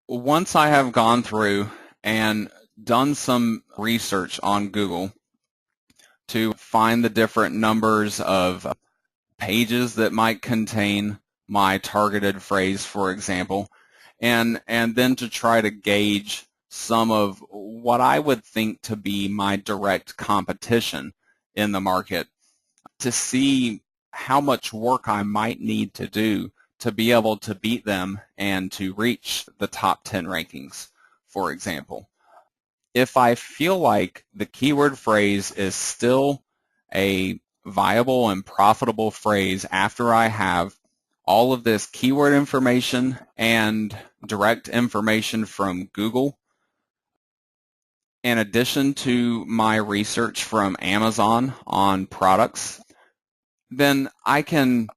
Once I have gone through and done some research on Google to find the different numbers of pages that might contain my targeted phrase, for example, and then to try to gauge some of what I would think to be my direct competition in the market to see how much work I might need to do to be able to beat them and to reach the top 10 rankings, for example. If I feel like the keyword phrase is still a viable and profitable phrase after I have all of this keyword information and direct information from Google, in addition to my research from Amazon on products, then I can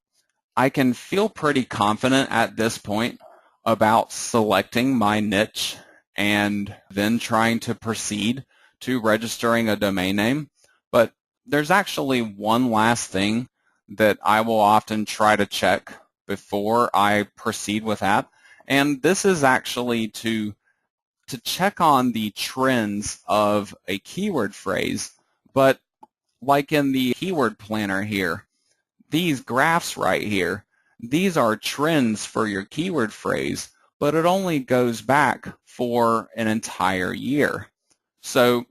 feel pretty confident at this point about selecting my niche and then trying to proceed to registering a domain name. But there's actually one last thing that I will often try to check before I proceed with that, and this is actually to check on the trends of a keyword phrase. But like in the keyword planner here, these graphs right here, these are trends for your keyword phrase, but it only goes back for an entire year. So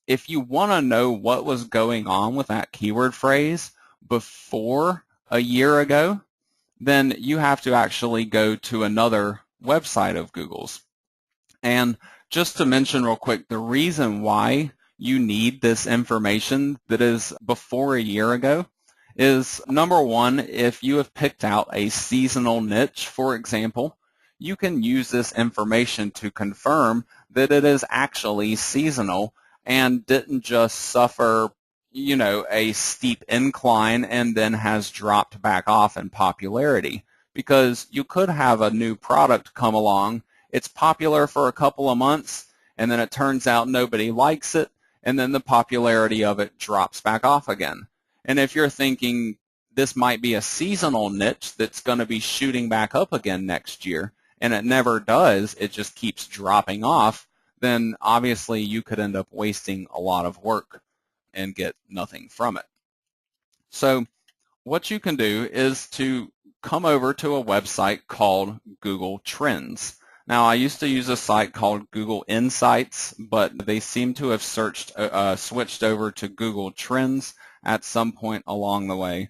if you want to know what was going on with that keyword phrase before a year ago, then you have to actually go to another website of Google's. And just to mention real quick, the reason why you need this information that is before a year ago is, number one, if you have picked out a seasonal niche, for example, you can use this information to confirm that it is actually seasonal and didn't just suffer, a steep incline and then has dropped back off in popularity. Because you could have a new product come along, it's popular for a couple of months, and then it turns out nobody likes it, and then the popularity of it drops back off again. And if you're thinking this might be a seasonal niche that's going to be shooting back up again next year, and it never does, it just keeps dropping off, then obviously you could end up wasting a lot of work and get nothing from it. So what you can do is to come over to a website called Google Trends. Now, I used to use a site called Google Insights, but they seem to have switched over to Google Trends at some point along the way.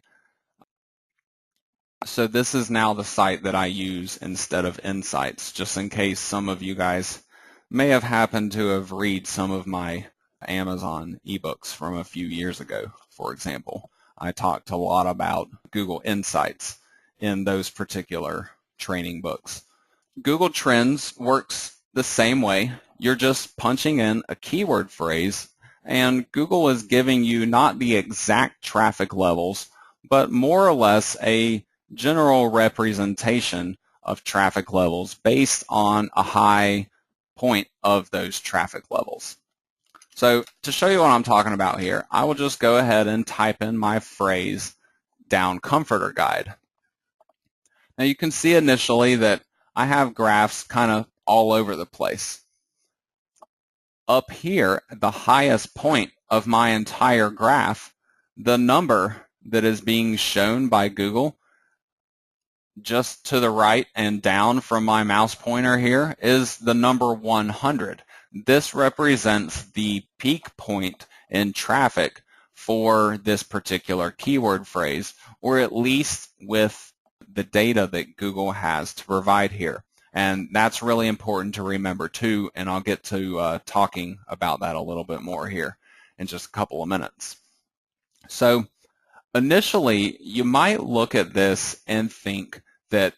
So this is now the site that I use instead of Insights, just in case some of you guys may have happened to have read some of my Amazon ebooks from a few years ago, for example. I talked a lot about Google Insights in those particular training books. Google Trends works the same way. You're just punching in a keyword phrase, and Google is giving you not the exact traffic levels, but more or less a general representation of traffic levels based on a high point of those traffic levels. So to show you what I'm talking about here, I will just go ahead and type in my phrase, down comforter guide. Now you can see initially that I have graphs kind of all over the place. Up here, the highest point of my entire graph, the number that is being shown by Google just to the right and down from my mouse pointer here is the number 100. This represents the peak point in traffic for this particular keyword phrase, or at least with the data that Google has to provide here. And that's really important to remember too, and I'll get to talking about that a little bit more here in just a couple of minutes. So initially, you might look at this and think that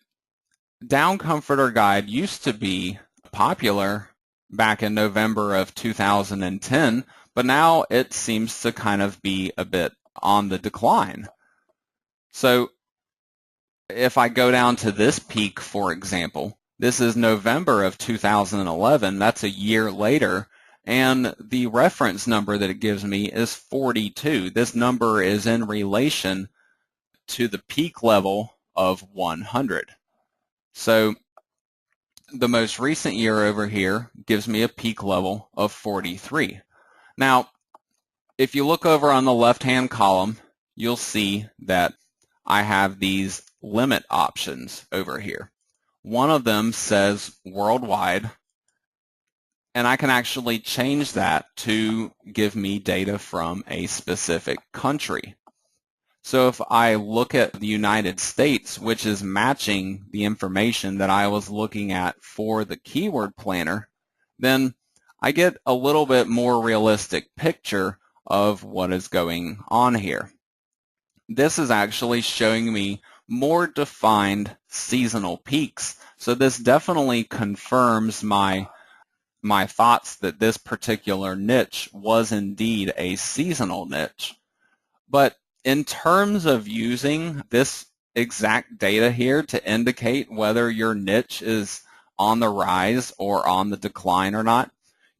Down Comforter Guide used to be popular back in November of 2010, but now it seems to kind of be a bit on the decline. So if I go down to this peak, for example, this is November of 2011, that's a year later, and the reference number that it gives me is 42. This number is in relation to the peak level of 100. So the most recent year over here gives me a peak level of 43. Now, if you look over on the left-hand column, you'll see that I have these limit options over here. One of them says worldwide, and I can actually change that to give me data from a specific country. So if I look at the United States, which is matching the information that I was looking at for the keyword planner, then I get a little bit more realistic picture of what is going on here. This is actually showing me more defined seasonal peaks. So this definitely confirms my thoughts that this particular niche was indeed a seasonal niche. But in terms of using this exact data here to indicate whether your niche is on the rise or on the decline or not,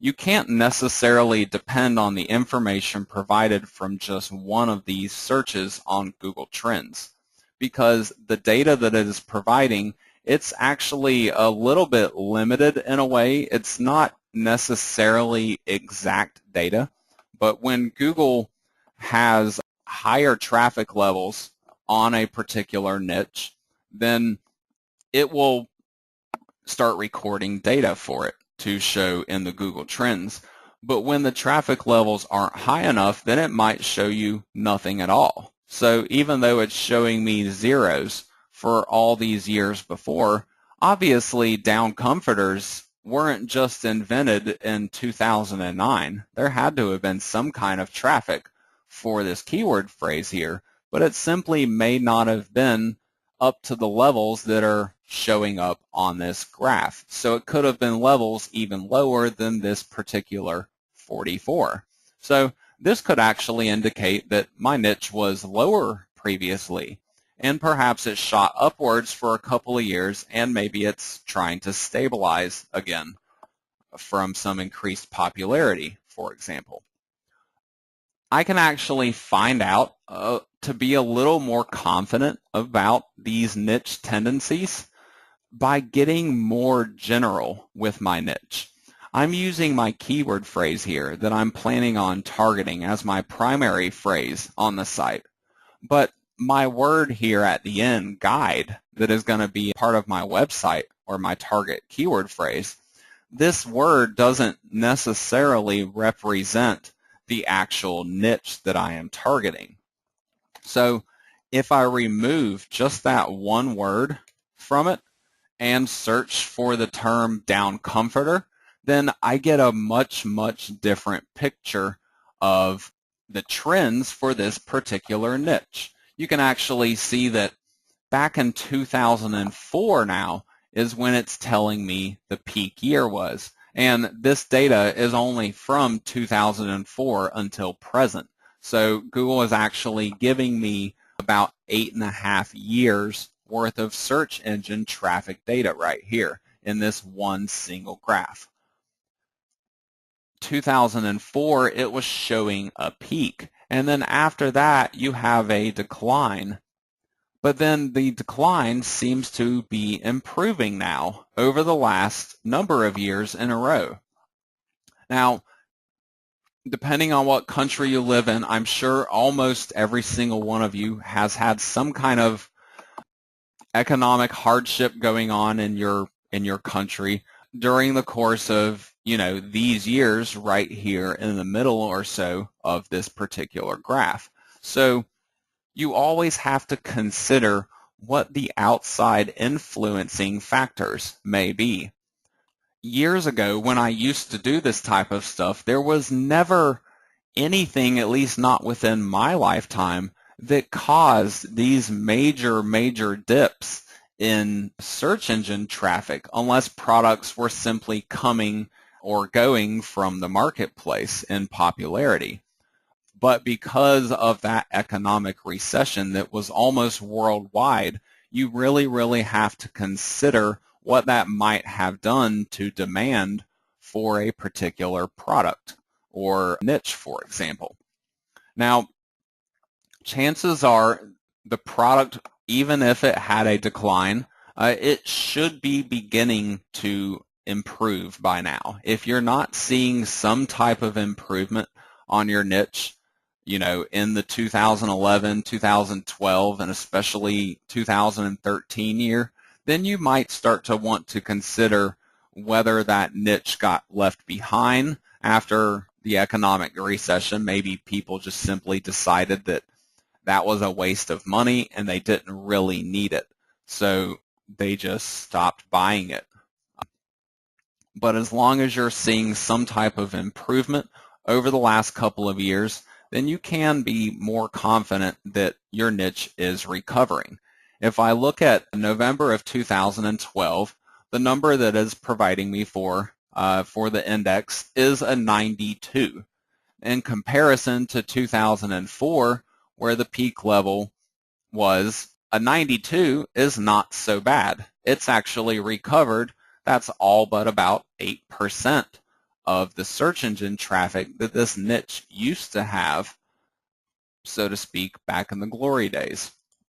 you can't necessarily depend on the information provided from just one of these searches on Google Trends, because the data that it is providing, it's actually a little bit limited in a way. It's not necessarily exact data, but when Google has higher traffic levels on a particular niche, then it will start recording data for it to show in the Google Trends. But when the traffic levels aren't high enough, then it might show you nothing at all. So even though it's showing me zeros for all these years before, obviously down comforters weren't just invented in 2009. There had to have been some kind of traffic for this keyword phrase here, but it simply may not have been up to the levels that are showing up on this graph. So it could have been levels even lower than this particular 44. So this could actually indicate that my niche was lower previously, and perhaps it shot upwards for a couple of years, and maybe it's trying to stabilize again from some increased popularity, for example. I can actually find out to be a little more confident about these niche tendencies by getting more general with my niche. I'm using my keyword phrase here that I'm planning on targeting as my primary phrase on the site. But my word here at the end, guide, that is going to be part of my website or my target keyword phrase, this word doesn't necessarily represent the actual niche that I am targeting. So if I remove just that one word from it and search for the term down comforter, then I get a much, much different picture of the trends for this particular niche. You can actually see that back in 2004 now is when it's telling me the peak year was. And this data is only from 2004 until present. So Google is actually giving me about 8.5 years worth of search engine traffic data right here in this one single graph. 2004, it was showing a peak. And then after that, you have a decline. But then the decline seems to be improving now over the last number of years in a row. Now, depending on what country you live in, I'm sure almost every single one of you has had some kind of economic hardship going on in your country during the course of, these years right here in the middle or so of this particular graph. So you always have to consider what the outside influencing factors may be. Years ago, when I used to do this type of stuff, there was never anything, at least not within my lifetime, that caused these major dips in search engine traffic unless products were simply coming or going from the marketplace in popularity. But because of that economic recession that was almost worldwide, you really have to consider what that might have done to demand for a particular product or niche, for example. Now, chances are the product, even if it had a decline, it should be beginning to improve by now. If you're not seeing some type of improvement on your niche, in the 2011, 2012, and especially 2013 year, then you might start to want to consider whether that niche got left behind after the economic recession. Maybe people just simply decided that that was a waste of money and they didn't really need it, so they just stopped buying it. But as long as you're seeing some type of improvement over the last couple of years, then you can be more confident that your niche is recovering. If I look at November of 2012, the number that is providing me for the index is a 92. In comparison to 2004, where the peak level was a 92, is not so bad. It's actually recovered. That's all but about 8% of the search engine traffic that this niche used to have, so to speak, back in the glory days.